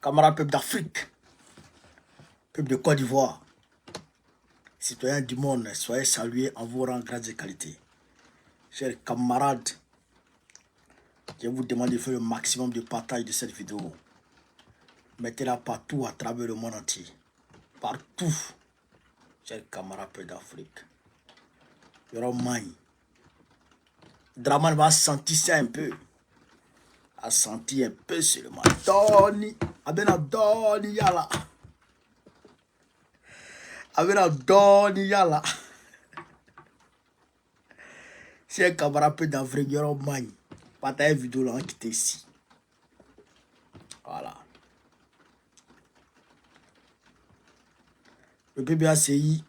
camarades peuple d'Afrique, peuple de Côte d'Ivoire, citoyens du monde, soyez salués en vos rangs, grades et qualités. Chers camarades, je vous demande de faire le maximum de partage de cette vidéo. Mettez-la partout à travers le monde entier. Partout. Chers camarades peuple d'Afrique. Draman va sentir ça un peu. A senti un peu seulement. Doni. Abena Doni yala. Abena Doni yala. Si un camarade peu d'Afrique, il y aura magne. Partagez vidéo là qui était ici. Voilà. Le PBACI.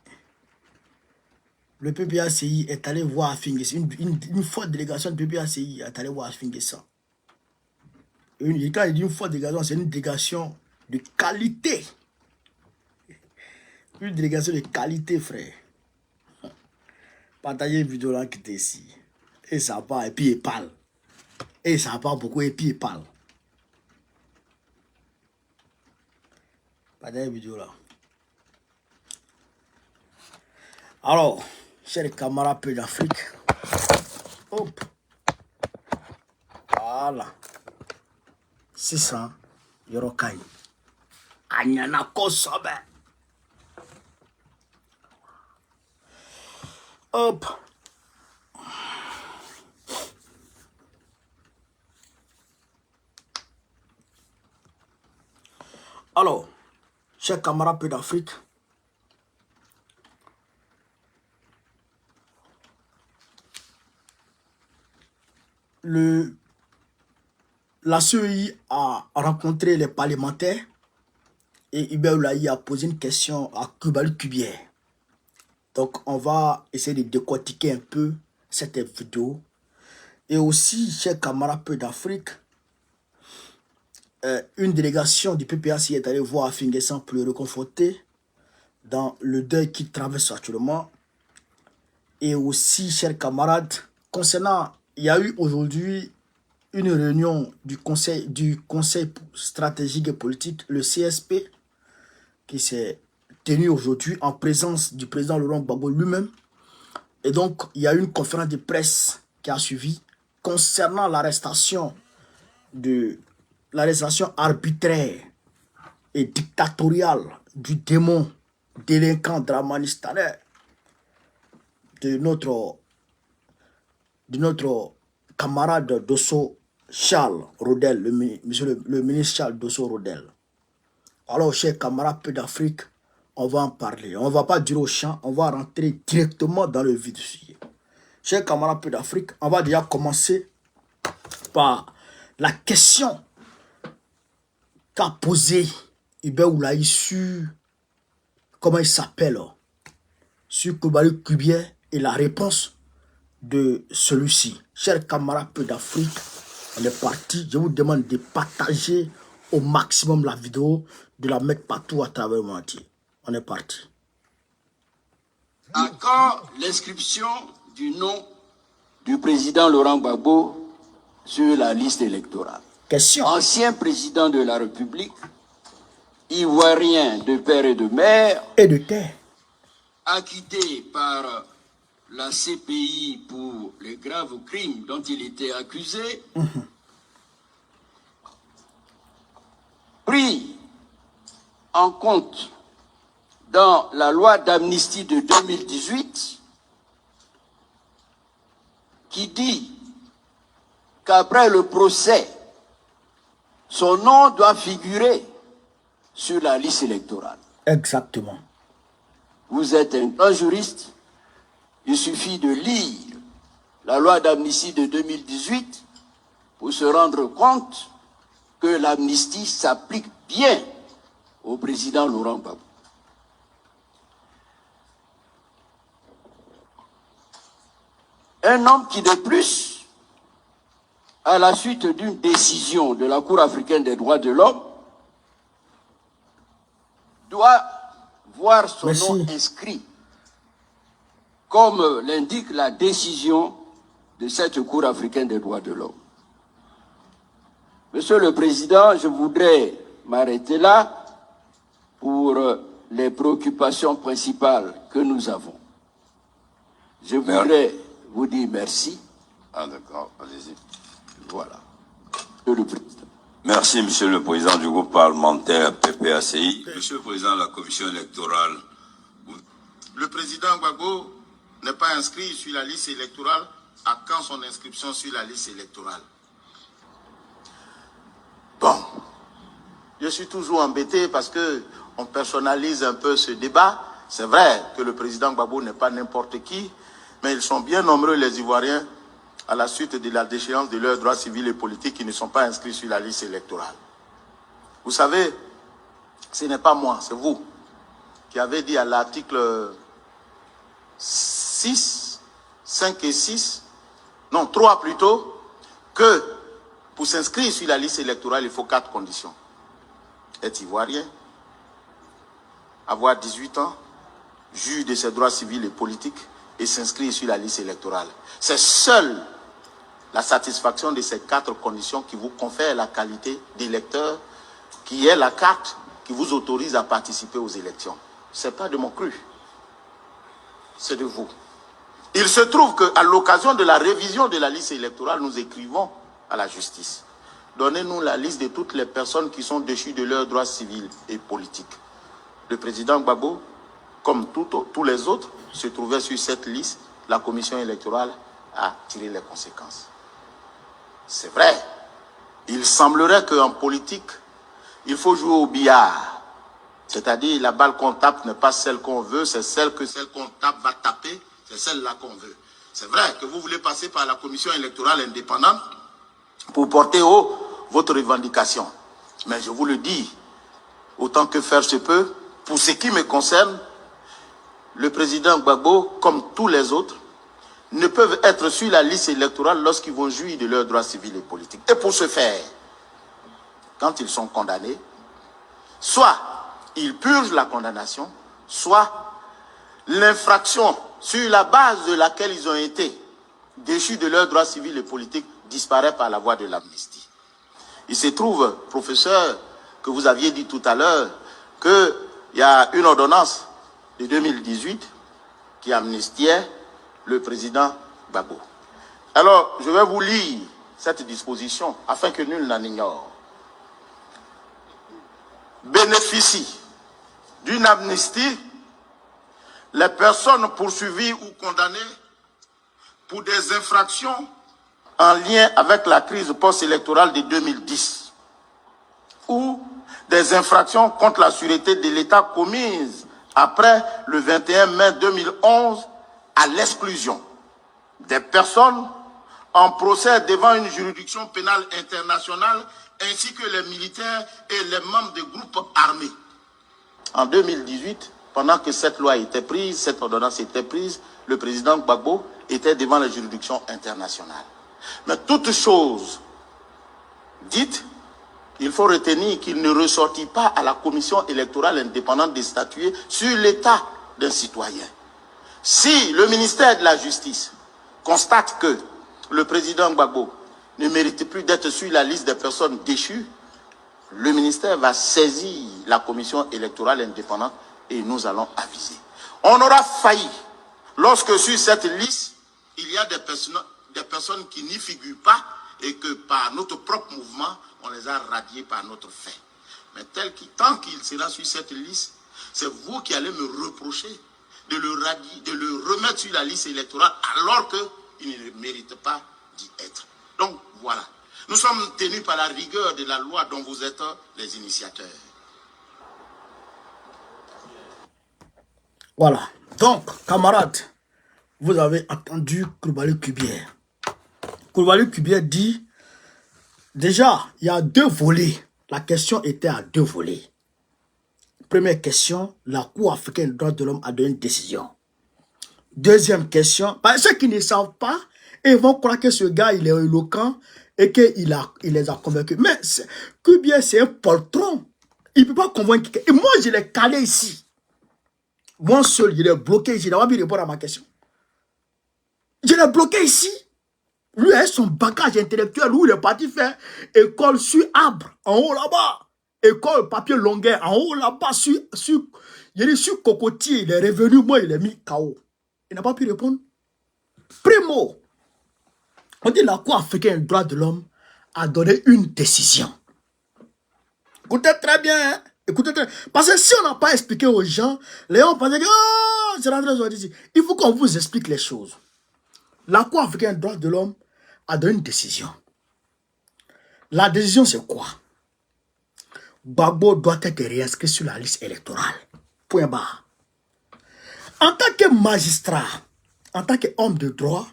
Le PBACI est allé voir Afingessa. Une forte délégation de PBACI est allé voir Afingessa. Quand il dit une forte délégation, c'est une délégation de qualité. Une délégation de qualité, frère. Partagez une vidéo là qui était ici. Et ça part, et puis il parle. Et ça part beaucoup, et puis il parle. Partagez une vidéo là. Alors, chers camarades peu d'Afrique. Hop. Voilà. 600 Yorokai. Anyana Kosobe. Hop. Alors, chers camarades peu d'Afrique. La CEI a rencontré les parlementaires et Hubert Oulaye a posé une question à Kubali Kubière. Donc, on va essayer de décortiquer un peu cette vidéo. Et aussi, chers camarades peu d'Afrique, une délégation du PPAC est allée voir Afingessa pour le réconforter dans le deuil qu'il traverse actuellement. Et aussi, chers camarades, concernant, il y a eu aujourd'hui une réunion du conseil stratégique et politique, le CSP, qui s'est tenue aujourd'hui en présence du président Laurent Gbagbo lui-même. Et donc, il y a eu une conférence de presse qui a suivi concernant l'arrestation arbitraire et dictatoriale du démon délinquant dramanistanais de notre camarade Dosso Charles Rodel, le ministre Charles Dosso Rodel. Alors, chers camarades peu d'Afrique, on va en parler. On ne va pas dire au champ, on va rentrer directement dans le vif du sujet. Chers camarades peu d'Afrique, on va déjà commencer par la question qu'a posée Hubert Oulaye sur, comment il s'appelle, sur Kubali Kubière et la réponse de celui-ci. Chers camarades peu d'Afrique, on est parti. Je vous demande de partager au maximum la vidéo, de la mettre partout à travers le monde entier. On est parti. À quand l'inscription du nom du président Laurent Gbagbo sur la liste électorale? Question. Ancien président de la République, ivoirien de père et de mère, et de terre, acquitté par la CPI pour les graves crimes dont il était accusé, pris en compte dans la loi d'amnistie de 2018, qui dit qu'après le procès, son nom doit figurer sur la liste électorale. Exactement. Vous êtes un grand juriste, il suffit de lire la loi d'amnistie de 2018 pour se rendre compte que l'amnistie s'applique bien au président Laurent Gbagbo. Un homme qui, de plus, à la suite d'une décision de la Cour africaine des droits de l'homme, doit voir son nom inscrit, comme l'indique la décision de cette Cour africaine des droits de l'homme. Monsieur le Président, je voudrais m'arrêter là pour les préoccupations principales que nous avons. Je voudrais vous dire merci. Ah d'accord, allez-y. Voilà. Monsieur le Président. Merci, Monsieur le Président du groupe parlementaire PPACI. Monsieur le Président de la Commission électorale. Le président Gbagbo n'est pas inscrit sur la liste électorale. À quand son inscription sur la liste électorale? Bon, je suis toujours embêté parce que on personnalise un peu ce débat. C'est vrai que le président Gbagbo n'est pas n'importe qui, mais ils sont bien nombreux les Ivoiriens à la suite de la déchéance de leurs droits civils et politiques qui ne sont pas inscrits sur la liste électorale. Vous savez, ce n'est pas moi, c'est vous qui avez dit à l'article 6, 5 et 6, non 3 plutôt, que pour s'inscrire sur la liste électorale, il faut 4 conditions. Être ivoirien, avoir 18 ans, juge de ses droits civils et politiques et s'inscrire sur la liste électorale. C'est seule la satisfaction de ces 4 conditions qui vous confère la qualité d'électeur, qui est la carte qui vous autorise à participer aux élections. Ce n'est pas de mon cru, c'est de vous. Il se trouve qu'à l'occasion de la révision de la liste électorale, nous écrivons à la justice. Donnez-nous la liste de toutes les personnes qui sont déchues de leurs droits civils et politiques. Le président Gbagbo, comme tous les autres, se trouvait sur cette liste. La commission électorale a tiré les conséquences. C'est vrai. Il semblerait qu'en politique, il faut jouer au billard. C'est-à-dire, la balle qu'on tape n'est pas celle qu'on veut, c'est celle qu'on tape va taper, c'est celle-là qu'on veut. C'est vrai que vous voulez passer par la commission électorale indépendante pour porter haut votre revendication. Mais je vous le dis, autant que faire se peut, pour ce qui me concerne, le président Gbagbo, comme tous les autres, ne peuvent être sur la liste électorale lorsqu'ils vont jouir de leurs droits civils et politiques. Et pour ce faire, quand ils sont condamnés, soit ils purgent la condamnation, soit l'infraction sur la base de laquelle ils ont été déchus de leurs droits civils et politiques disparaît par la voie de l'amnistie. Il se trouve, professeur, que vous aviez dit tout à l'heure, qu'il y a une ordonnance de 2018 qui amnistiait le président Gbagbo. Alors, je vais vous lire cette disposition afin que nul n'en ignore. Bénéficie d'une amnistie les personnes poursuivies ou condamnées pour des infractions en lien avec la crise post-électorale de 2010 ou des infractions contre la sûreté de l'État commises après le 21 mai 2011 à l'exclusion des personnes en procès devant une juridiction pénale internationale ainsi que les militaires et les membres des groupes armés. En 2018, pendant que cette loi était prise, cette ordonnance était prise, le président Gbagbo était devant la juridiction internationale. Mais toute chose dite, il faut retenir qu'il ne ressortit pas à la commission électorale indépendante de statuer sur l'état d'un citoyen. Si le ministère de la Justice constate que le président Gbagbo ne mérite plus d'être sur la liste des personnes déchues, le ministère va saisir la commission électorale indépendante et nous allons aviser. On aura failli lorsque sur cette liste, il y a des personnes qui n'y figurent pas et que par notre propre mouvement, on les a radiés par notre fait. Mais tant qu'il sera sur cette liste, c'est vous qui allez me reprocher de le remettre sur la liste électorale alors qu'il ne mérite pas d'y être. Donc voilà, nous sommes tenus par la rigueur de la loi dont vous êtes les initiateurs. Voilà. Donc, camarades, vous avez entendu Koulibaly Kubière. Koulibaly Kubière dit, déjà, il y a 2 volets. La question était à 2 volets. Première question, la Cour africaine des droits de l'homme a donné une décision. Deuxième question, ceux qui ne savent pas, ils vont croire que ce gars, il est éloquent et qu'il les a convaincus. Mais Kubière, c'est un poltron. Il ne peut pas convaincre quelqu'un. Et moi, je l'ai calé ici. Moi seul, je l'ai bloqué ici. Il n'a pas pu répondre à ma question. Je l'ai bloqué ici. Lui a son bagage intellectuel où il est parti faire école sur arbre, en haut là-bas. école, papier longueur, en haut là-bas, il est sur cocotier, il est revenu, moi, il est mis KO. Il n'a pas pu répondre. Primo, on dit la Cour africaine des droits de l'homme a donné une décision. Écoutez très bien, hein? Écoutez très bien. Parce que si on n'a pas expliqué aux gens, les gens pensaient que oh, c'est rentré dans ici. Il faut qu'on vous explique les choses. La Cour africaine des droits de l'homme a donné une décision. La décision, c'est quoi? Gbagbo doit être réinscrit sur la liste électorale. Point barre. En tant que magistrat, en tant qu'homme de droit,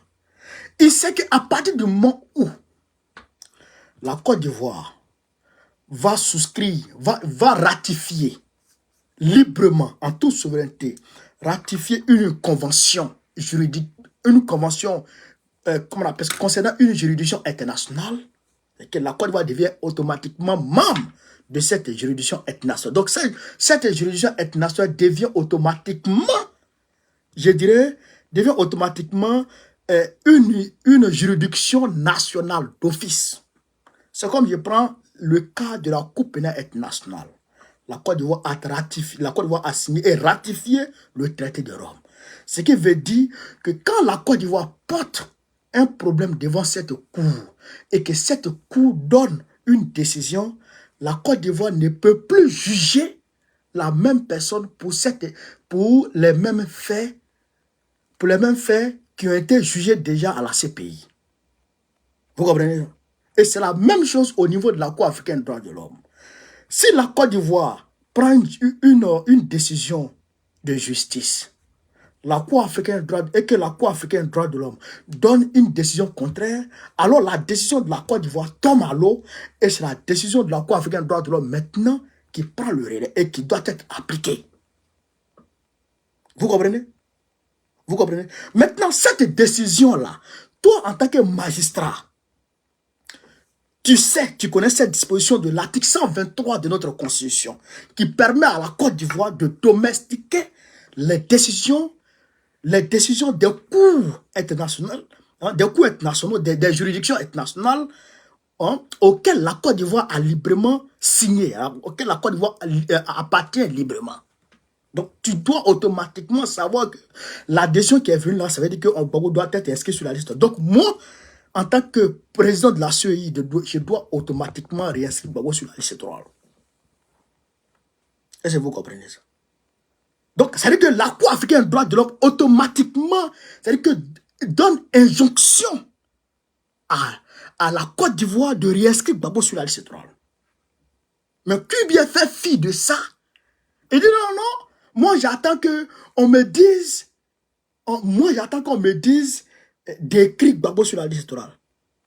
il sait qu'à partir du moment où la Côte d'Ivoire va souscrire, va ratifier librement, en toute souveraineté, ratifier une convention juridique, une convention, comment on appelle ça, concernant une juridiction internationale, et que la Côte d'Ivoire devient automatiquement membre de cette juridiction internationale. Donc, cette juridiction internationale devient automatiquement, je dirais, devient automatiquement une juridiction nationale d'office. C'est comme je prends le cas de la Cour pénale internationale. La Côte d'Ivoire a signé et ratifié le traité de Rome. Ce qui veut dire que quand la Côte d'Ivoire porte un problème devant cette Cour et que cette Cour donne une décision, la Côte d'Ivoire ne peut plus juger la même personne pour les mêmes faits qui ont été jugés déjà à la CPI. Vous comprenez? Et c'est la même chose au niveau de la Cour africaine des droits de l'homme. Si la Côte d'Ivoire prend une décision de justice, la Cour africaine des droits, et que la Cour africaine des droits de l'homme donne une décision contraire, alors la décision de la Côte d'Ivoire tombe à l'eau et c'est la décision de la Cour africaine des droits de l'homme maintenant qui prend le relais et qui doit être appliquée. Vous comprenez? Vous comprenez? Maintenant, cette décision-là, toi en tant que magistrat, tu sais, tu connais cette disposition de l'article 123 de notre Constitution qui permet à la Côte d'Ivoire de domestiquer les décisions des cours internationaux, des juridictions internationales auxquelles la Côte d'Ivoire a librement signé, auxquelles la Côte d'Ivoire appartient librement. Donc, tu dois automatiquement savoir que la décision qui est venue là, ça veut dire que Gbagbo doit être inscrit sur la liste. Donc, moi, en tant que président de la CEI, je dois automatiquement réinscrire Gbagbo sur la liste électorale. Est-ce que vous comprenez ça? Donc, ça veut dire que la Cour africaine des droits de l'homme, automatiquement, ça veut dire que donne injonction à la Côte d'Ivoire de réinscrire Gbagbo sur la liste électorale. Mais qui bien fait fi de ça? Il dit non, moi j'attends qu'on me dise, d'écrire Gbagbo sur la liste électorale.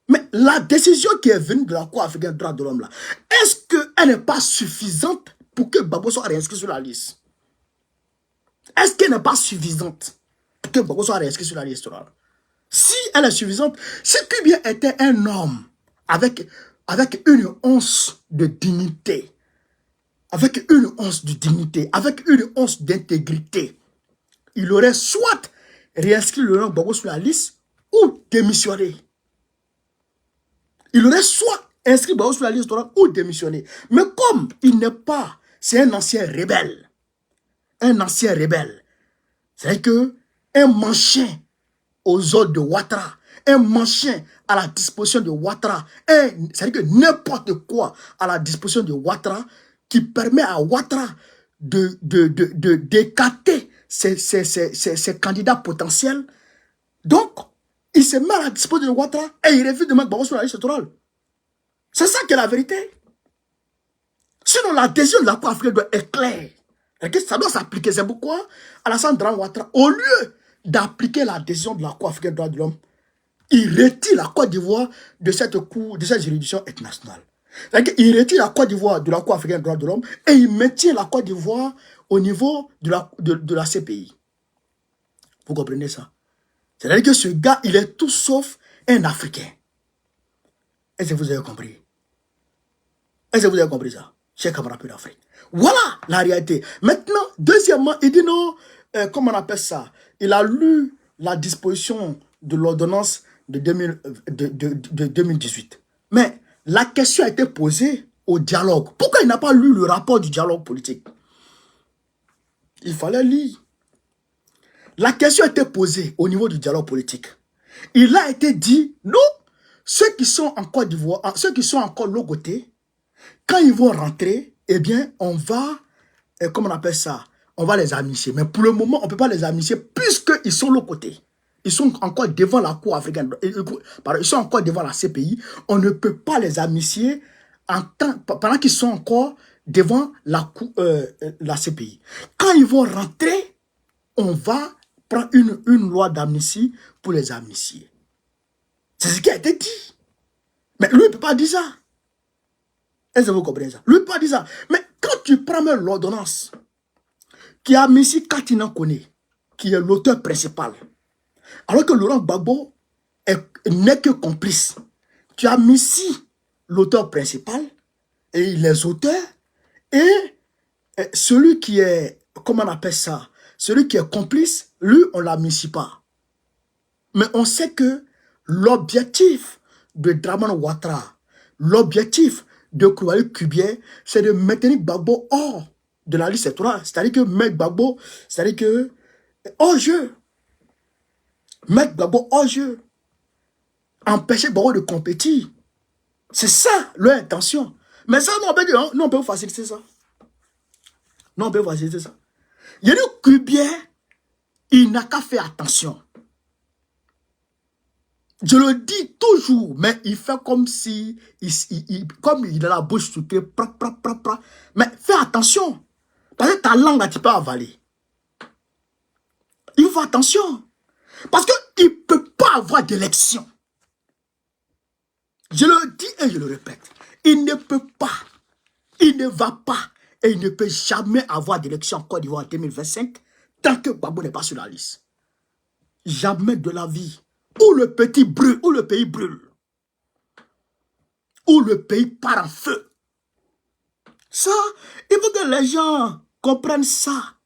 Mais la décision qui est venue de la Cour africaine des droits de l'homme là, est-ce qu'elle n'est pas suffisante pour que Gbagbo soit réinscrit sur la liste? Est-ce qu'elle n'est pas suffisante pour que Gbagbo soit réinscrit sur la liste électorale? Si elle est suffisante, si Kubien était un homme avec une once de dignité, avec une once d'intégrité, il aurait soit réinscrit le nom de Gbagbo sur la liste ou démissionné. Il aurait soit inscrit Gbagbo sur la liste ou démissionné. Mais comme il n'est pas, c'est un ancien rebelle. C'est-à-dire qu'un manchin aux ordres de Ouattara, un manchin à la disposition de Ouattara, c'est-à-dire que n'importe quoi à la disposition de Ouattara qui permet à Ouattara d'écarter ses candidats potentiels. Donc, il se met à la disposition de Ouattara et il refuse de mettre Gbagbo sur la liste électorale. C'est ça qui est la vérité. Sinon, la décision de la Cour africaine doit être claire. Ça doit s'appliquer. C'est pourquoi Alassane Dramane Ouattara, au lieu d'appliquer la décision de la Cour africaine des droits de l'homme, il retire la Côte d'Ivoire de cette juridiction internationale. Il retire la Côte d'Ivoire de la Cour africaine des droits de l'homme et il maintient la Côte d'Ivoire au niveau de la CPI. Vous comprenez ça? C'est-à-dire que ce gars, il est tout sauf un Africain. Est-ce que vous avez compris? Est-ce que vous avez compris ça, chers camarades d'Afrique? Voilà la réalité. Maintenant, deuxièmement, il dit non, comment on appelle ça? Il a lu la disposition de l'ordonnance de 2018. Mais la question a été posée au dialogue. Pourquoi il n'a pas lu le rapport du dialogue politique? Il fallait lire. La question était posée au niveau du dialogue politique. Il a été dit, non, ceux qui sont en Côte d'Ivoire, ceux qui sont encore de l'autre côté, quand ils vont rentrer, eh bien, on va, comment on appelle ça? On va les amnistier. Mais pour le moment, on ne peut pas les amnistier puisqu'ils sont de l'autre côté. Ils sont encore devant la Cour africaine. Ils sont encore devant la CPI. On ne peut pas les amnistier pendant qu'ils sont encore devant la CPI. Quand ils vont rentrer, on va prendre une loi d'amnistie pour les amnistier. C'est ce qui a été dit. Mais lui, il ne peut pas dire ça. Est-ce que vous comprenez ça? Lui, il ne peut pas dire ça. Mais quand tu prends même l'ordonnance qui a amnistié Katina Kone, qui est l'auteur principal, alors que Laurent Gbagbo n'est que complice, tu as amnistié l'auteur principal et les auteurs et celui qui est, comment on appelle ça, celui qui est complice, lui, on ne l'amnistie pas. Mais on sait que l'objectif de Dramane Ouattara, l'objectif de Koulibaly Kubier, c'est de maintenir Gbagbo hors de la liste électorale. C'est-à-dire que mettre Gbagbo, c'est-à-dire que hors jeu. Mettre Gbagbo hors jeu. Empêcher Gbagbo de compétir. C'est ça leur intention. Mais ça, non, on peut dire, non, on peut faciliter ça. Non, on peut faciliter ça. Il y a une Kubier, il n'a qu'à faire attention. Je le dis toujours, mais il fait comme si, comme il a la bouche soufflée, mais fais attention, parce que ta langue, tu peux avaler. Il faut faire attention, parce qu'il ne peut pas avoir d'élection. Je le dis et je le répète, il ne peut pas, il ne va pas, et il ne peut jamais avoir d'élection en Côte d'Ivoire en 2025, tant que Gbagbo n'est pas sur la liste. Jamais de la vie. Où le petit brûle, où le pays brûle, où le pays part en feu. Ça, il faut que les gens comprennent ça.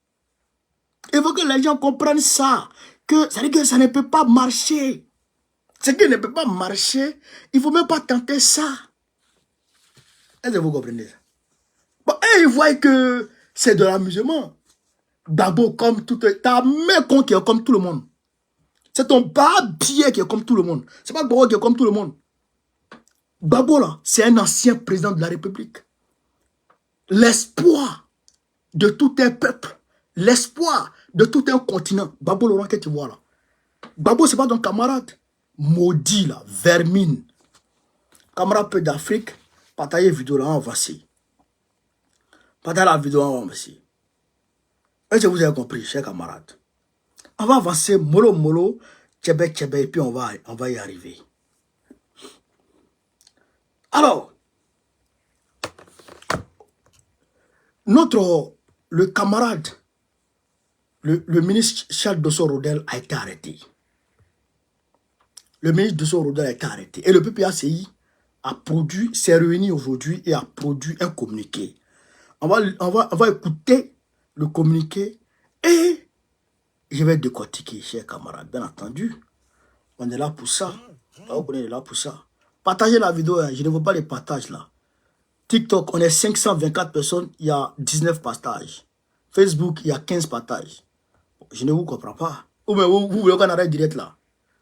Il faut que les gens comprennent ça. C'est-à-dire que ça ne peut pas marcher. Ce qui ne peut pas marcher, il ne faut même pas tenter ça. Est-ce que vous comprenez ça? Bon, et ils voient que c'est de l'amusement. D'abord, comme tout, ta mère qui est comme tout le monde. C'est ton barbier qui est comme tout le monde. C'est pas Gbagbo qui est comme tout le monde. Gbagbo, là, c'est un ancien président de la République. L'espoir de tout un peuple. L'espoir de tout un continent. Gbagbo, Laurent, que tu vois là. Gbagbo, c'est pas ton camarade. Maudit, là, vermine. Camarade peu d'Afrique, partagez la vidéo là, on va essayer. Partagez la vidéo, on va essayer. Est-ce que vous avez compris, chers camarades? On va avancer mollo mollo, tchébé tchébé, et puis on va y arriver. Alors, le camarade, le ministre Charles Dosso-Rodel a été arrêté. Le ministre Dosso-Rodel a été arrêté. Et le PPACI s'est réuni aujourd'hui et a produit un communiqué. On va écouter le communiqué et je vais décortiquer, chers camarades, bien entendu. On est là pour ça. On est là pour ça. Partagez la vidéo, hein. Je ne veux pas les partages là. TikTok, on est 524 personnes, il y a 19 partages. Facebook, il y a 15 partages. Je ne vous comprends pas. Ou bien vous voulez qu'on arrête direct là?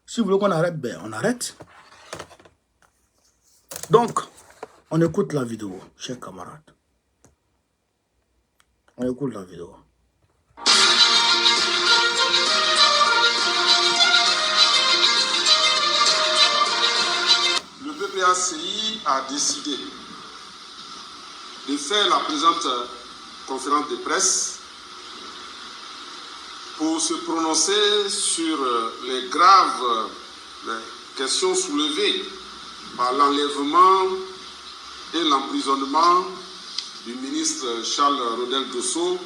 Si vous voulez qu'on arrête, ben on arrête. Donc, on écoute la vidéo, chers camarades. On écoute la vidéo. Le PPACI a décidé de faire la présente conférence de presse pour se prononcer sur les graves questions soulevées par l'enlèvement et l'emprisonnement du ministre Charles Rodel Dosso,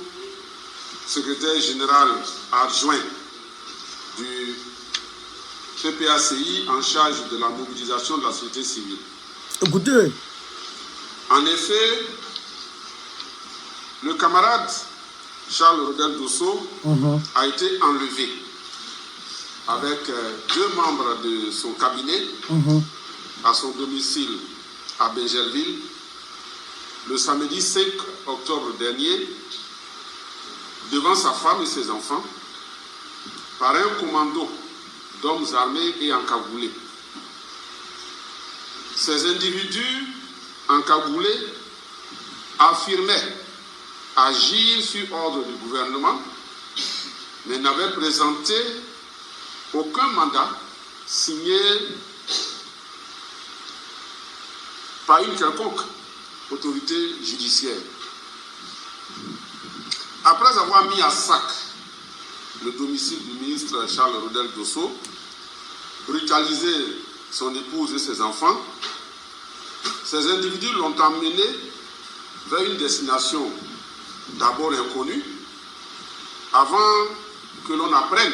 secrétaire général adjoint du PPACI en charge de la mobilisation de la société civile. Écoutez. En effet, le camarade Charles Rodel Dosso a été enlevé avec deux membres de son cabinet à son domicile à Benjerville le samedi 5 octobre dernier, devant sa femme et ses enfants, par un commando d'hommes armés et encagoulés. Ces individus encagoulés affirmaient agir sur ordre du gouvernement, mais n'avaient présenté aucun mandat signé par une quelconque autorité judiciaire. Après avoir mis à sac le domicile du ministre Charles Rodel Dosso, brutalisé son épouse et ses enfants, ces individus l'ont emmené vers une destination d'abord inconnue, avant que l'on apprenne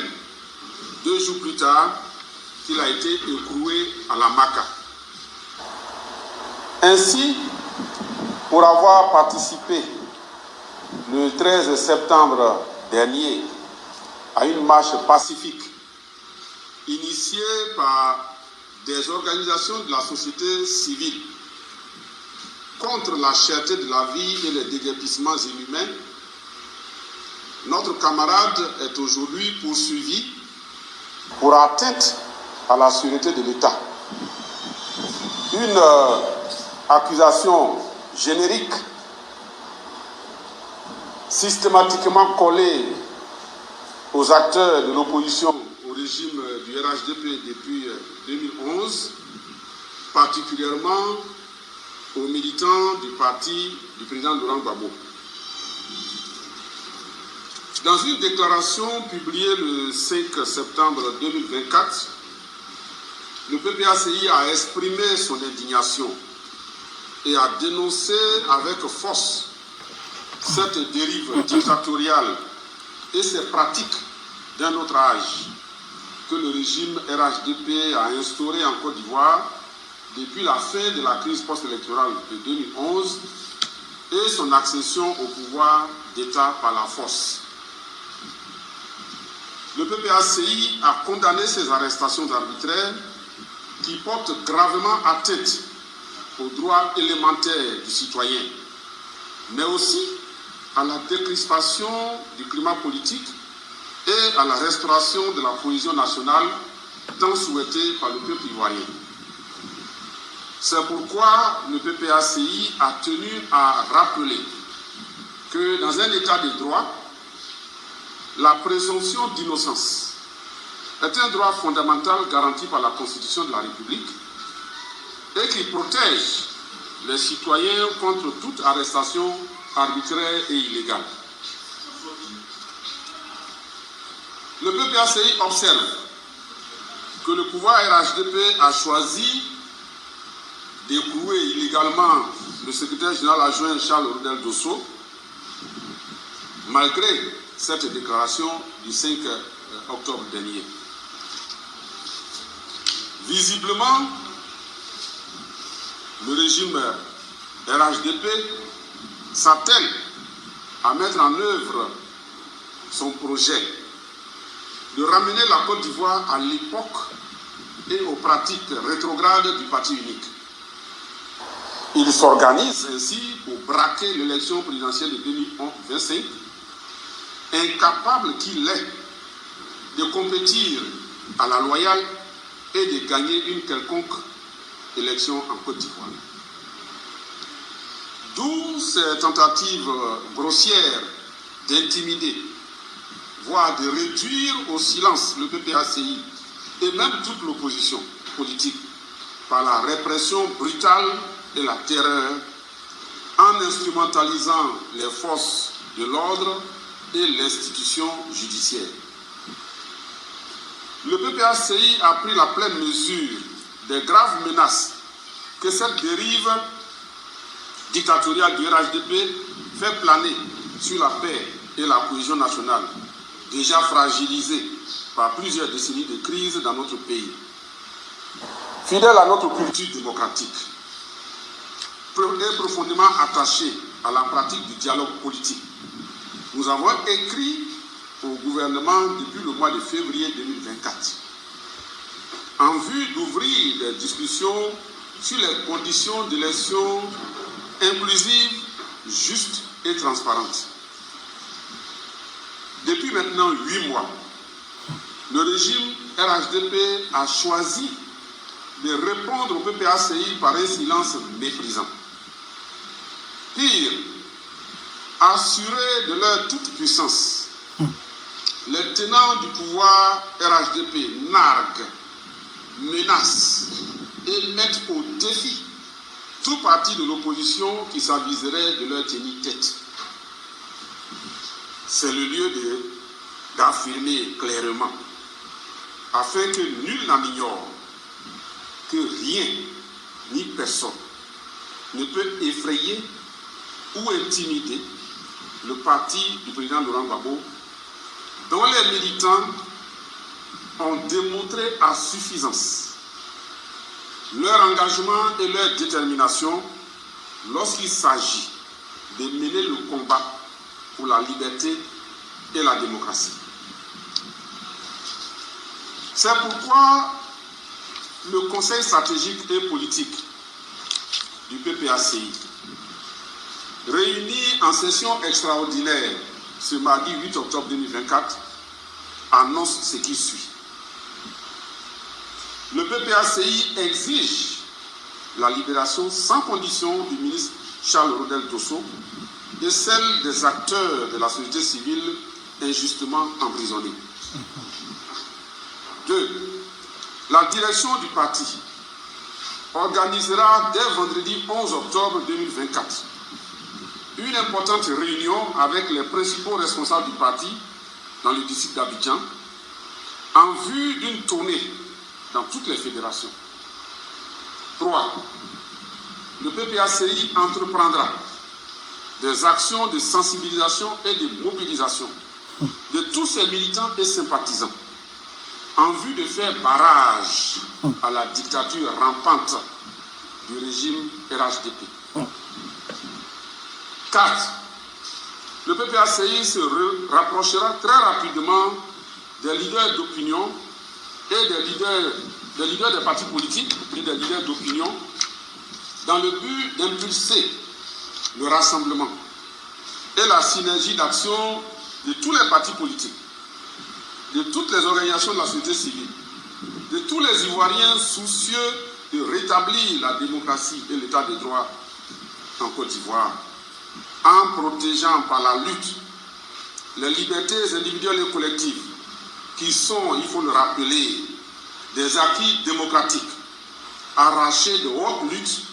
2 jours plus tard qu'il a été écroué à la Maca. Ainsi, pour avoir participé le 13 septembre dernier à une marche pacifique initiée par des organisations de la société civile contre la cherté de la vie et les déguerpissements inhumains, notre camarade est aujourd'hui poursuivi pour atteinte à la sûreté de l'État. Une accusation générique systématiquement collée aux acteurs de l'opposition au régime du RHDP depuis 2011, particulièrement aux militants du parti du président Laurent Gbagbo. Dans une déclaration publiée le 5 septembre 2024, le PPACI a exprimé son indignation et a dénoncé avec force cette dérive dictatoriale et ces pratiques d'un autre âge que le régime RHDP a instauré en Côte d'Ivoire depuis la fin de la crise post-électorale de 2011 et son accession au pouvoir d'État par la force. Le PPACI a condamné ces arrestations arbitraires qui portent gravement atteinte aux droits élémentaires du citoyen, mais aussi à la décrispation du climat politique et à la restauration de la cohésion nationale tant souhaitée par le peuple ivoirien. C'est pourquoi le PPACI a tenu à rappeler que dans un état de droit, la présomption d'innocence est un droit fondamental garanti par la Constitution de la République et qui protège les citoyens contre toute arrestation arbitraire et illégale. Le PPACI observe que le pouvoir RHDP a choisi d'écrouer illégalement le secrétaire général adjoint Charles Rodel Dosso, malgré cette déclaration du 5 octobre dernier. Visiblement, le régime RHDP s'attelle à mettre en œuvre son projet de ramener la Côte d'Ivoire à l'époque et aux pratiques rétrogrades du parti unique. Il s'organise ainsi pour braquer l'élection présidentielle de 2025, incapable qu'il est de compétir à la loyale et de gagner une quelconque élection en Côte d'Ivoire. D'où ces tentatives grossières d'intimider, voire de réduire au silence le PPACI et même toute l'opposition politique par la répression brutale et la terreur, en instrumentalisant les forces de l'ordre et l'institution judiciaire. Le PPACI a pris la pleine mesure des graves menaces que cette dérive dictatoriale du RHDP fait planer sur la paix et la cohésion nationale, déjà fragilisée par plusieurs décennies de crise dans notre pays. Fidèle à notre culture démocratique et profondément attaché à la pratique du dialogue politique, nous avons écrit au gouvernement depuis le mois de février 2024 en vue d'ouvrir des discussions sur les conditions d'élection inclusive, juste et transparente. Depuis maintenant 8 mois, le régime RHDP a choisi de répondre au PPACI par un silence méprisant. Pire, assurés de leur toute puissance, les tenants du pouvoir RHDP narguent, menacent et mettent au défi tout parti de l'opposition qui s'aviserait de leur tenir tête. C'est le lieu d'affirmer clairement, afin que nul n'en ignore, que rien ni personne ne peut effrayer ou intimider le parti du président Laurent Gbagbo, dont les militants ont démontré à suffisance leur engagement et leur détermination lorsqu'il s'agit de mener le combat pour la liberté et la démocratie. C'est pourquoi le Conseil stratégique et politique du PPACI, réuni en session extraordinaire ce mardi 8 octobre 2024, annonce ce qui suit. Le PPACI exige la libération sans condition du ministre Charles Rodel Dosso et celle des acteurs de la société civile injustement emprisonnés. 2. La direction du parti organisera dès vendredi 11 octobre 2024 une importante réunion avec les principaux responsables du parti dans le district d'Abidjan en vue d'une tournée dans toutes les fédérations. 3. Le PPACI entreprendra des actions de sensibilisation et de mobilisation de tous ses militants et sympathisants en vue de faire barrage à la dictature rampante du régime RHDP. 4. Le PPACI se rapprochera très rapidement des leaders d'opinion et des leaders des partis politiques et des leaders d'opinion dans le but d'impulser le rassemblement et la synergie d'action de tous les partis politiques, de toutes les organisations de la société civile, de tous les Ivoiriens soucieux de rétablir la démocratie et l'état de droit en Côte d'Ivoire, en protégeant par la lutte les libertés individuelles et collectives qui sont, il faut le rappeler, des acquis démocratiques arrachés de haute lutte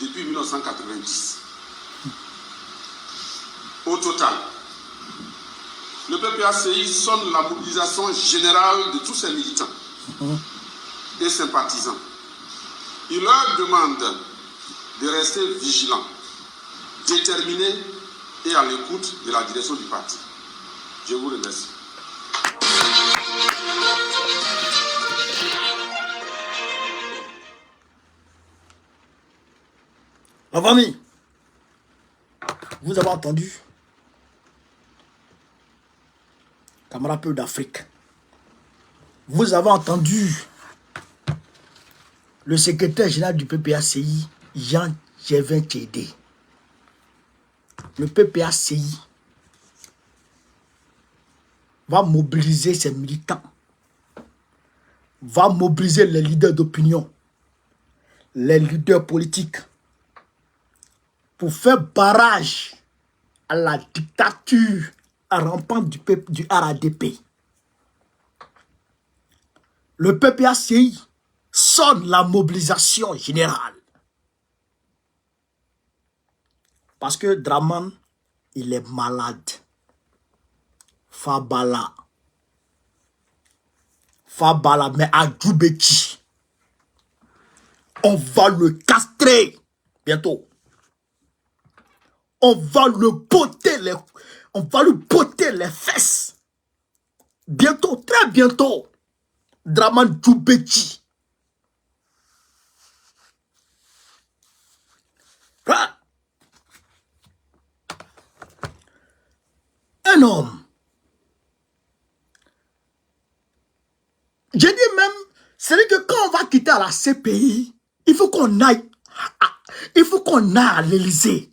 depuis 1990. Au total, le PPACI sonne la mobilisation générale de tous ses militants et sympathisants. Il leur demande de rester vigilants, déterminés et à l'écoute de la direction du parti. Je vous remercie. La famille, vous avez entendu, camarades peu d'Afrique, vous avez entendu le secrétaire général du PPACI, Jean-Gévin Tchédé. Le PPACI va mobiliser ses militants, va mobiliser les leaders d'opinion, les leaders politiques, pour faire barrage à la dictature rampante du RHDP. Le PPACI sonne la mobilisation générale. Parce que Draman, il est malade. Fabala, mais à Djoubeki, on va le castrer bientôt. On va lui botter les fesses. Bientôt, très bientôt. Draman Djoubeki. Ah. Un homme. J'ai dit même, c'est que quand on va quitter la CPI, il faut qu'on aille à l'Élysée.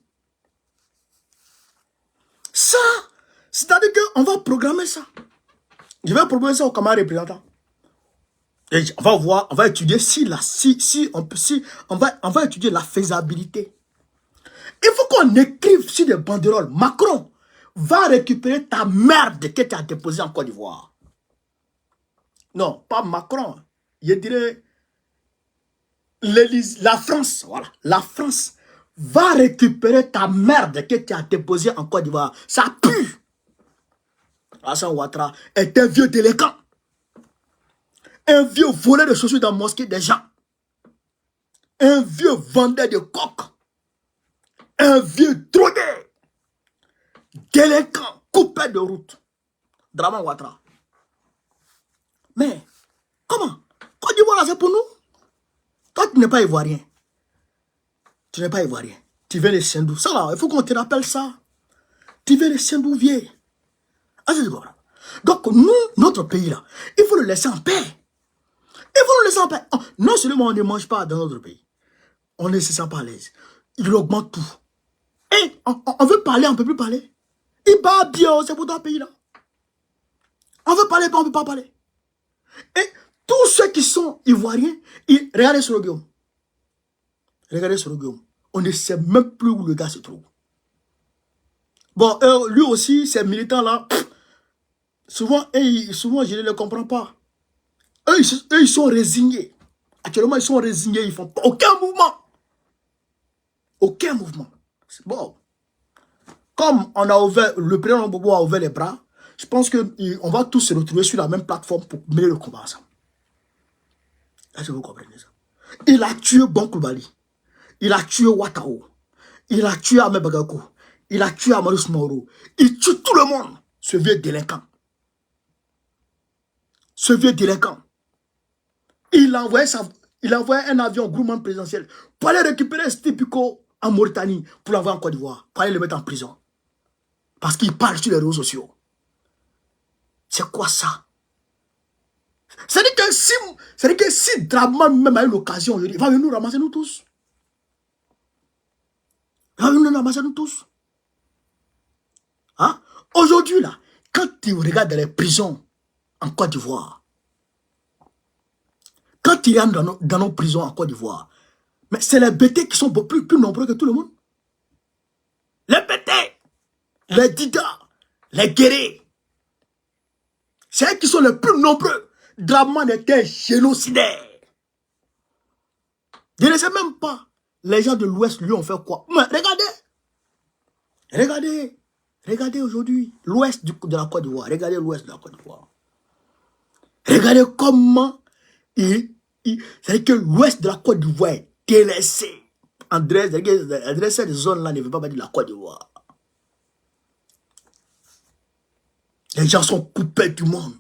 C'est-à-dire qu'on va programmer ça. Je vais programmer ça aux camarades représentants. Et on va voir, on va étudier on va étudier la faisabilité. Il faut qu'on écrive sur des banderoles. Macron va récupérer ta merde que tu as déposée en Côte d'Ivoire. Non, pas Macron. Je dirais la France. Voilà. La France va récupérer ta merde que tu as déposée en Côte d'Ivoire. Ça pue. Alassane Ouattara est un vieux délinquant. Un vieux voleur de chaussures dans la mosquée des gens. Un vieux vendeur de coques. Un vieux drogué. Délinquant. Coupé de route. Draman Ouattara. Mais, comment? Côte d'Ivoire, c'est pour nous? Toi, tu n'es pas ivoirien. Tu n'es pas ivoirien. Tu viens de Saint-Dou. Ça là, il faut qu'on te rappelle ça. Tu viens de Saint-Dou, vieux. Ah, c'est voilà. Donc, nous, notre pays là, il faut le laisser en paix. Il faut le laisser en paix. Non seulement on ne mange pas dans notre pays, on ne se sent pas à l'aise. Il augmente tout. Et on veut parler, on ne peut plus parler. Il bat bien, c'est pour ton pays là. On veut parler, on ne peut pas parler. Et tous ceux qui sont ivoiriens, regardez sur le Guillaume. Regardez sur le Guillaume. On ne sait même plus où le gars se trouve. Bon, lui aussi, ces militants-là, souvent, je ne les comprends pas. Eux, ils sont résignés. Actuellement, ils sont résignés. Ils ne font aucun mouvement. Aucun mouvement. C'est bon. Comme on a ouvert, le président Bobo a ouvert les bras, je pense qu'on va tous se retrouver sur la même plateforme pour mener le combat ensemble. Est-ce que vous comprenez ça? Il a tué Bon Koulibaly. Il a tué Ouattao. Il a tué Ahmed Bagako. Il a tué Amadou Soumaoro. Il tue tout le monde. Ce vieux délinquant. Ce vieux délinquant. Il a envoyé un avion au groupement présidentiel pour aller récupérer Stipico en Mauritanie pour l'envoyer en Côte d'Ivoire, pour aller le mettre en prison. Parce qu'il parle sur les réseaux sociaux. C'est quoi ça? C'est-à-dire que si Draman même a eu l'occasion, il va venir nous ramasser nous tous. Il va venir nous ramasser nous tous. Hein? Aujourd'hui, là, quand tu regardes les prisons en Côte d'Ivoire, quand tu rentres dans nos prisons en Côte d'Ivoire, mais c'est les bêtés qui sont plus nombreux que tout le monde. Les bêtés, les didas, les guerriers. C'est eux qui sont les plus nombreux. Draman était génocidaire. Je ne sais même pas. Les gens de l'Ouest lui ont fait quoi? Mais regardez aujourd'hui l'Ouest de la Côte d'Ivoire. Regardez l'Ouest de la Côte d'Ivoire. Regardez comment c'est-à-dire que l'Ouest de la Côte d'Ivoire est délaissé. André, cette zone-là ne veut pas dire la Côte d'Ivoire. Les gens sont coupés du monde.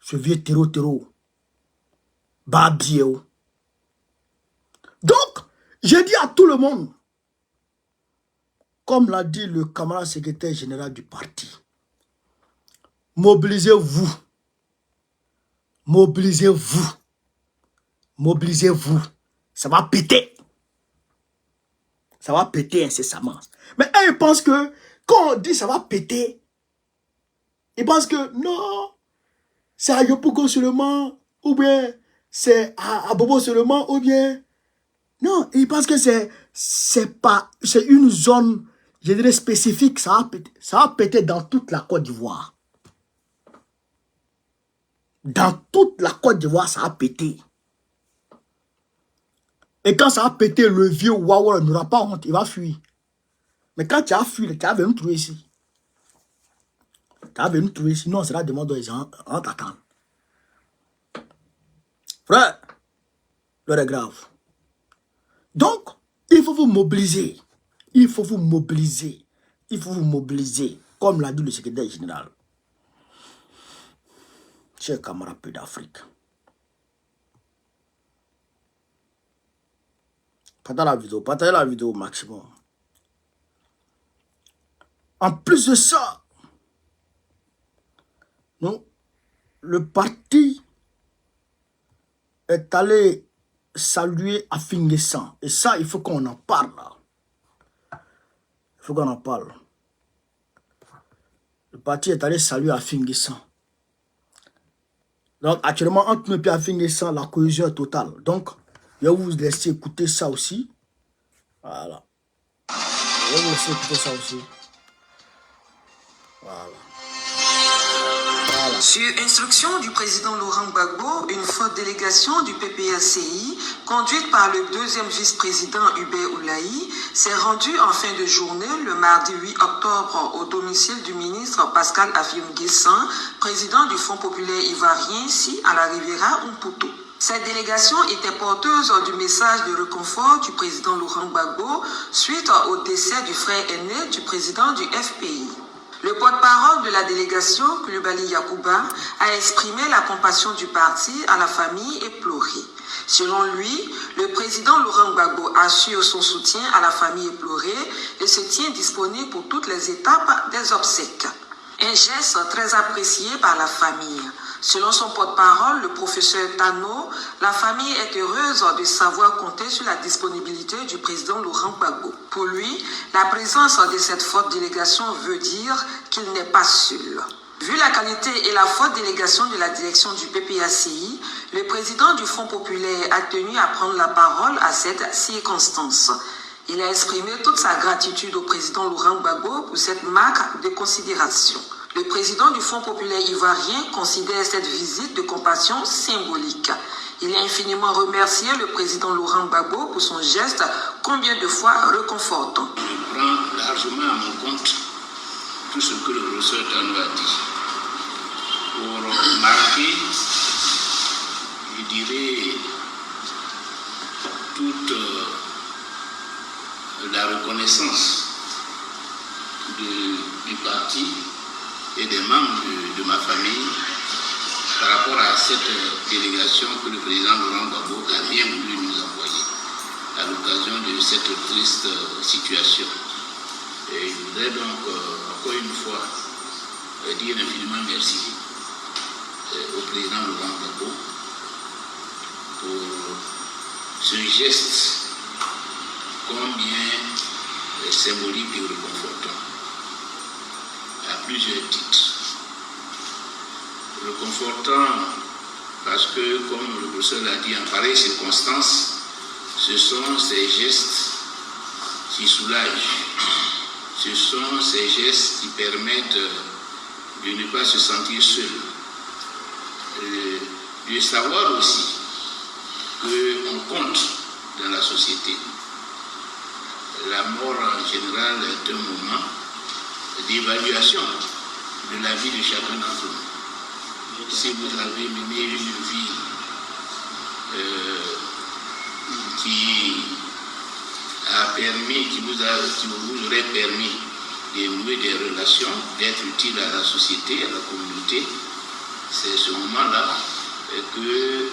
Ce vieux terreau. Babio. Donc, je dis à tout le monde, comme l'a dit le camarade secrétaire général du parti, mobilisez-vous. Mobilisez-vous. Mobilisez-vous. Ça va péter. Ça va péter incessamment. Mais eux, ils pensent que, quand on dit ça va péter, ils pensent que non, c'est à Yopougon seulement, ou bien c'est à Bobo seulement, ou bien... Non, ils pensent que c'est une zone, je dirais, spécifique. Ça va péter dans toute la Côte d'Ivoire. Dans toute la Côte d'Ivoire, ça va péter. Et quand ça va péter, le vieux Wawa n'aura pas honte, il va fuir. Mais quand tu as fui, tu as venu trouver ici. Tu as venu trouver ici. Non, c'est la demande aux gens, on t'attend. Frère, l'heure est grave. Donc, il faut vous mobiliser. Il faut vous mobiliser. Il faut vous mobiliser. Comme l'a dit le secrétaire général. Chers camarades d'Afrique. Partagez la vidéo au maximum. En plus de ça, non, le parti est allé saluer Afingessant. Et ça, il faut qu'on en parle. Il faut qu'on en parle. Le parti est allé saluer à Fingissan. Donc, actuellement, entre nous et à Fingissan, la cohésion est totale. Donc, je vais vous laisser écouter ça aussi. Voilà. Je vais vous laisser écouter ça aussi. Voilà. Sur instruction du président Laurent Gbagbo, une forte délégation du PPACI, conduite par le deuxième vice-président Hubert Oulaï, s'est rendue en fin de journée, le mardi 8 octobre, au domicile du ministre Pascal Afim-Guessan, président du Fonds populaire ivoirien, ici à la Riviera Umputu. Cette délégation était porteuse du message de réconfort du président Laurent Gbagbo suite au décès du frère aîné du président du FPI. Le porte-parole de la délégation, Coulibaly Yacouba, a exprimé la compassion du parti à la famille éplorée. Selon lui, le président Laurent Gbagbo assure son soutien à la famille éplorée et se tient disponible pour toutes les étapes des obsèques. Un geste très apprécié par la famille. Selon son porte-parole, le professeur Tano, la famille est heureuse de savoir compter sur la disponibilité du président Laurent Gbagbo. Pour lui, la présence de cette forte délégation veut dire qu'il n'est pas seul. Vu la qualité et la forte délégation de la direction du PPACI, le président du Fonds populaire a tenu à prendre la parole à cette circonstance. Il a exprimé toute sa gratitude au président Laurent Gbagbo pour cette marque de considération. Le président du Fonds populaire ivoirien considère cette visite de compassion symbolique. Il a infiniment remercié le président Laurent Gbagbo pour son geste combien de fois réconfortant. Je prends largement à mon compte tout ce que le professeur Tano a dit pour marquer, je dirais, toute la reconnaissance du parti et des membres de ma famille par rapport à cette délégation que le président Laurent Gbagbo a bien voulu nous envoyer à l'occasion de cette triste situation. Et je voudrais donc encore une fois dire infiniment merci au président Laurent Gbagbo pour ce geste combien symbolique et réconfortant à plusieurs titres. Réconfortant parce que, comme le professeur l'a dit, en pareille circonstance, ce sont ces gestes qui soulagent, ce sont ces gestes qui permettent de ne pas se sentir seul, de savoir aussi qu'on compte dans la société. La mort en général est un moment d'évaluation de la vie de chacun d'entre nous. Si vous avez mené une vie qui vous aurait permis de nouer des relations, d'être utile à la société, à la communauté, c'est ce moment-là que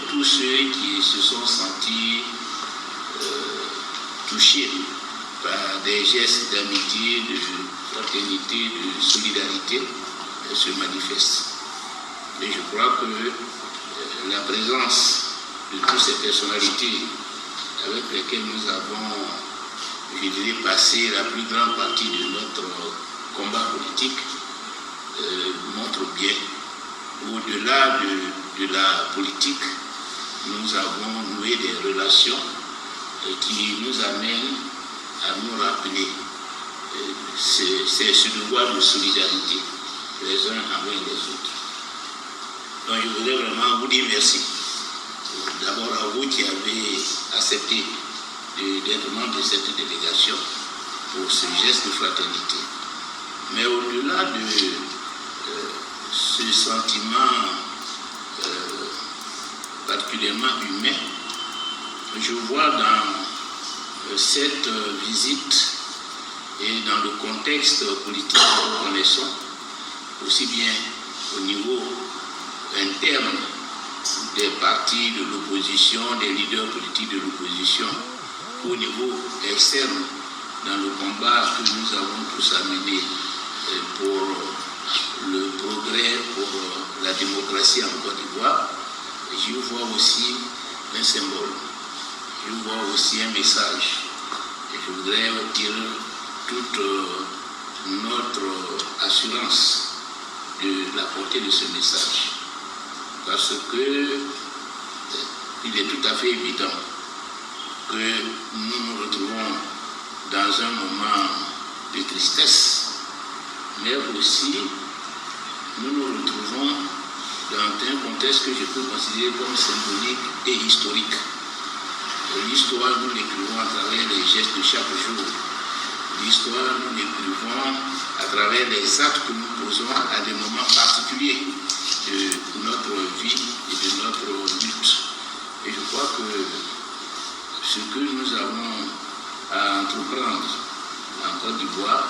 tous ceux qui se sont sentis touchés par des gestes d'amitié, de fraternité, de solidarité se manifestent. Et je crois que la présence de toutes ces personnalités avec lesquelles nous avons, je dirais, passé la plus grande partie de notre combat politique montre bien, au-delà de la politique, nous avons noué des relations qui nous amènent à nous rappeler ce devoir de solidarité les uns envers les autres. Donc je voudrais vraiment vous dire merci. D'abord à vous qui avez accepté d'être membre de cette délégation pour ce geste de fraternité. Mais au-delà de ce sentiment particulièrement humain, je vois dans cette visite et dans le contexte politique que nous connaissons, aussi bien au niveau interne des partis de l'opposition, des leaders politiques de l'opposition, au niveau externe, dans le combat que nous avons tous amené pour le progrès, pour la démocratie en Côte d'Ivoire, je vois aussi un symbole, je vois aussi un message. Et je voudrais dire toute notre assurance de la portée de ce message. Parce que il est tout à fait évident que nous nous retrouvons dans un moment de tristesse, mais aussi nous nous retrouvons dans un contexte que je peux considérer comme symbolique et historique. L'histoire, nous l'écrivons à travers les gestes de chaque jour. L'histoire, nous l'écrivons à travers les actes que nous posons à des moments particuliers de notre vie et de notre lutte. Et je crois que ce que nous avons à entreprendre en Côte d'Ivoire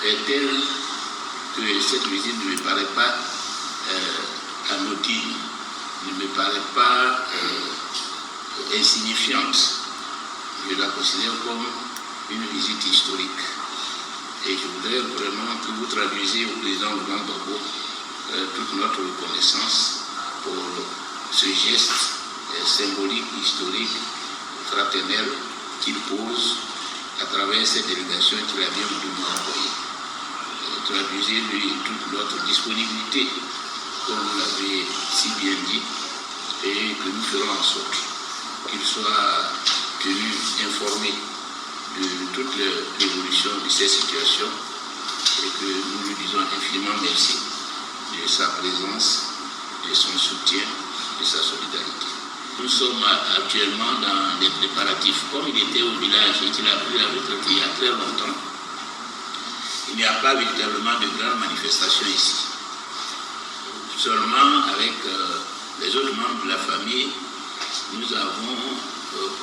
est tel que cette visite ne me paraît pas anodine, ne me paraît pas insignifiante. Je la considère comme une visite historique. Et je voudrais vraiment que vous traduisiez au président Laurent Gbagbo toute notre reconnaissance pour ce geste symbolique, historique, fraternel qu'il pose à travers cette délégation qu'il a bien voulu nous envoyer. Traduisez-lui toute notre disponibilité, comme vous l'avez si bien dit, et que nous ferons en sorte qu'il soit tenu informé de toute l'évolution de ces situations et que nous lui disons infiniment merci de sa présence, de son soutien, de sa solidarité. Nous sommes actuellement dans des préparatifs. Comme il était au village et qu'il a pris la retraite il y a très longtemps, il n'y a pas véritablement de grandes manifestations ici. Seulement avec les autres membres de la famille, nous avons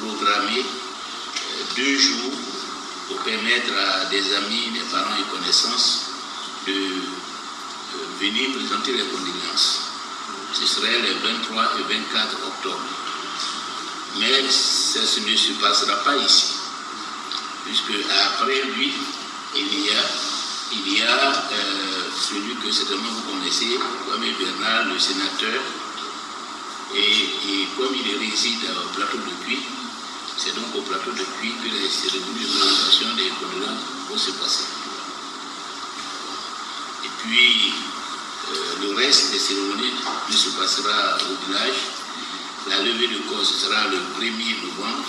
programmé 2 jours pour permettre à des amis, des parents et connaissances de venir présenter les condoléances. Ce serait les 23 et 24 octobre. Mais ça ne se passera pas ici, puisque après lui, il y a celui que certainement vous connaissez, comme Bernard, le sénateur, et comme il réside au plateau de Puy, c'est donc au plateau de Puy que les cérémonies de présentation des condoléances vont se passer. Et puis, le reste des cérémonies se passera au village. La levée de corps, ce sera le 1er novembre,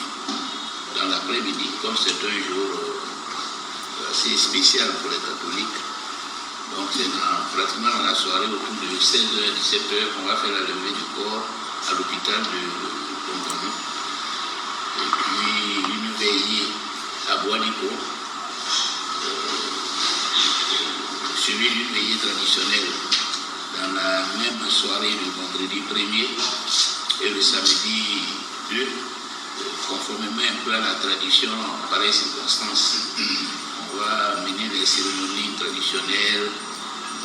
dans l'après-midi, comme c'est un jour assez spécial pour les catholiques. Donc c'est pratiquement dans la soirée, autour de 16h, 17h, qu'on va faire la levée du corps à l'hôpital de Congamon. Et puis une veillée à Bois-Nico, suivi d'une veillée traditionnelle dans la même soirée du vendredi 1er et le samedi 2, conformément un peu à la tradition en pareille circonstance. On va mener les cérémonies traditionnelles,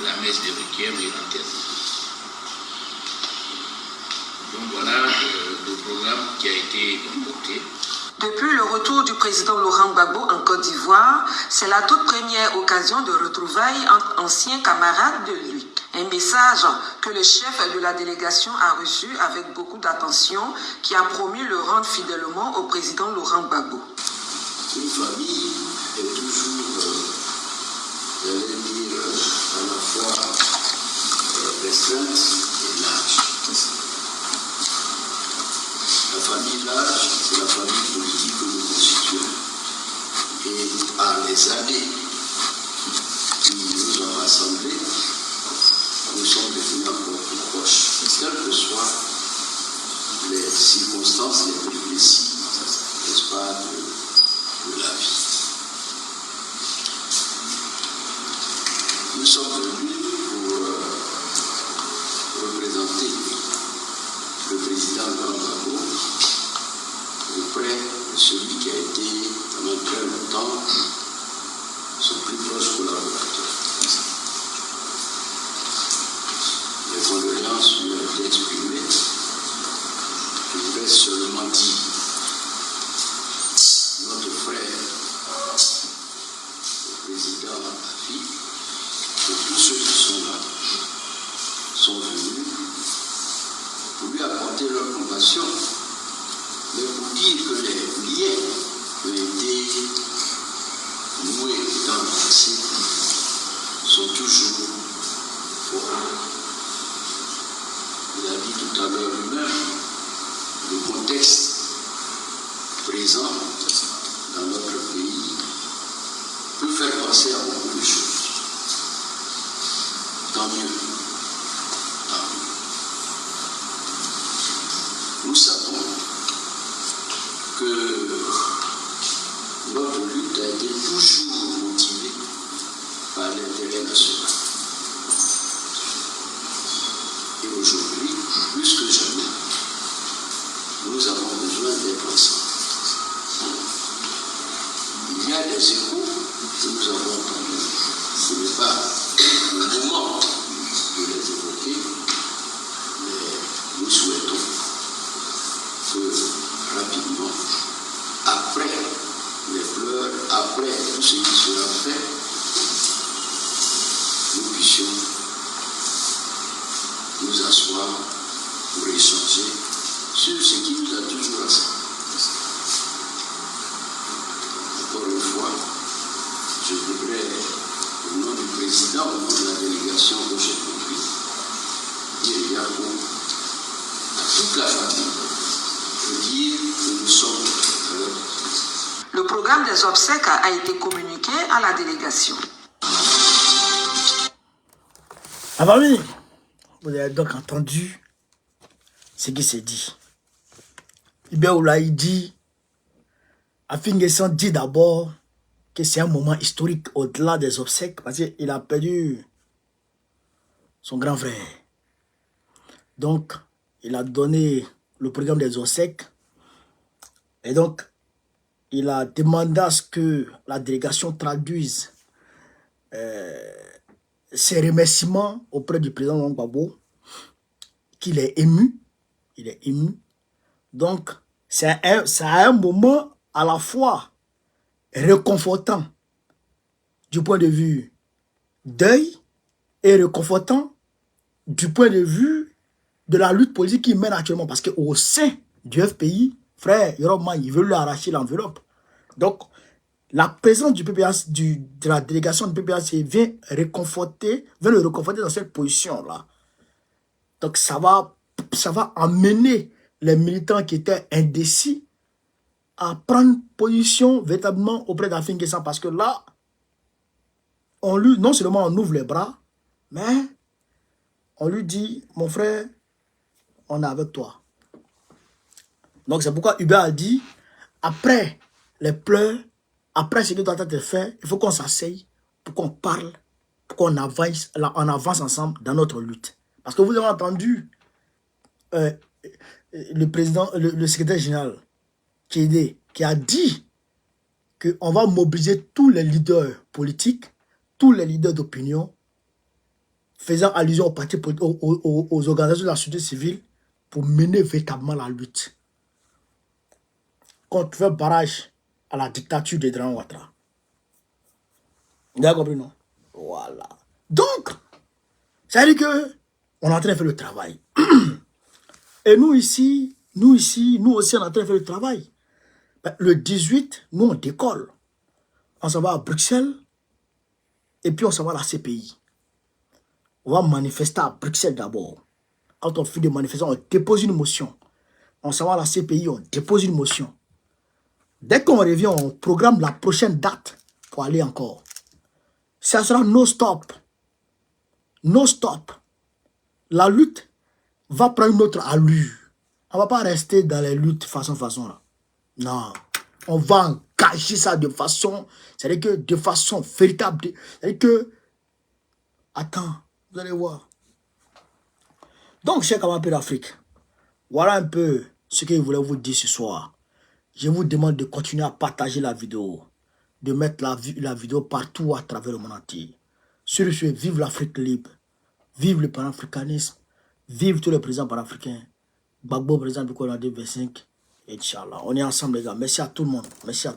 la messe de requiem et l'enterrement. Donc voilà le programme qui a été concocté. Depuis le retour du président Laurent Gbagbo en Côte d'Ivoire, c'est la toute première occasion de retrouvailles entre anciens camarades de lui. Un message que le chef de la délégation a reçu avec beaucoup d'attention, qui a promis le rendre fidèlement au président Laurent Gbagbo. Une famille est toujours, j'allais dire, à la fois restreinte et large. La famille large, c'est la famille politique que nous constituons. Et par les années qui nous ont rassemblés, nous sommes devenus encore plus proches. Quelles que soient les circonstances les plus précises, n'est-ce pas, de la vie. Nous sommes venus pour représenter le président Laurent Gbagbo auprès de celui qui a été pendant très longtemps son plus proche collaborateur. Les condoléances lui ont été exprimées. Je voudrais seulement dire notre frère, le président Afi, que tous ceux qui sont là sont venus pour lui apporter leur compassion, mais pour dire que les liens ont été noués temps passés sont toujours forts. Il a dit tout à l'heure lui-même, le contexte présent dans notre pays peut faire penser à beaucoup de choses. Tant mieux. Nous savons que notre lutte a été toujours motivée par l'intérêt national. Et aujourd'hui, plus que jamais, nous avons besoin d'être ensemble. Il y a des échos que nous avons entendus. Ce n'est pas le moment de les évoquer, mais nous souhaitons que rapidement, après les pleurs, après tout ce qui sera fait, nous puissions nous asseoir pour échanger sur ce qui nous a toujours rassemblés. Encore une fois, je voudrais, au nom du président, au nom de la délégation que j'ai compris, dire Yahoo à toute la famille, de dire que nous sommes à leur. Le programme des obsèques a été communiqué à la délégation. La famille, vous avez donc entendu ce qui s'est dit. Hubert Oulaye dit, Afin Guessan dit d'abord que c'est un moment historique au-delà des obsèques parce qu'il a perdu son grand frère. Donc, il a donné le programme des obsèques et donc, il a demandé à ce que la délégation traduise ses remerciements auprès du président Laurent Gbagbo, qu'il est ému. Il est ému. Donc, c'est un moment à la fois réconfortant du point de vue deuil et réconfortant du point de vue de la lutte politique qu'il mène actuellement. Parce qu'au sein du FPI, frère Yoroma, il veut lui arracher l'enveloppe. Donc, la présence du PPAC, de la délégation du PPAC vient le réconforter dans cette position-là. Donc, ça va amener les militants qui étaient indécis à prendre position véritablement auprès d'Afin Guessan. Parce que là, non seulement on ouvre les bras, mais on lui dit, mon frère, on est avec toi. Donc, c'est pourquoi Hubert a dit, après les pleurs, après ce qui doit être fait, il faut qu'on s'asseye, pour qu'on parle, pour qu'on avance ensemble dans notre lutte. Parce que vous avez entendu le président, le secrétaire général, qui a dit qu'on va mobiliser tous les leaders politiques, tous les leaders d'opinion, faisant allusion aux partis politiques, aux organisations de la société civile, pour mener véritablement la lutte contre faire barrage à la dictature de Dran Ouattara. Vous avez compris, non? Voilà. Donc, ça veut dire qu'on est en train de faire le travail. Et nous aussi, nous aussi, on est en train de faire le travail. Le 18, nous, on décolle. On s'en va à Bruxelles et puis on s'en va à la CPI. On va manifester à Bruxelles d'abord. Quand on fait des manifestations, on dépose une motion. On s'en va à la CPI, on dépose une motion. Dès qu'on revient, on programme la prochaine date pour aller encore. Ça sera no stop. No stop. La lutte va prendre une autre allure. On ne va pas rester dans les luttes façon là. Non. On va engager ça de façon, c'est-à-dire que de façon véritable. C'est-à-dire que, attends, vous allez voir. Donc, chers camarades d'Afrique, voilà un peu ce que je voulais vous dire ce soir. Je vous demande de continuer à partager la vidéo, de mettre la vidéo partout à travers le monde entier. Sur ce, vive l'Afrique libre, vive le panafricanisme, vive tous les présidents panafricains, Gbagbo président du Colombie 25, Inch'Allah. On est ensemble les gars, merci à tout le monde, merci à tous.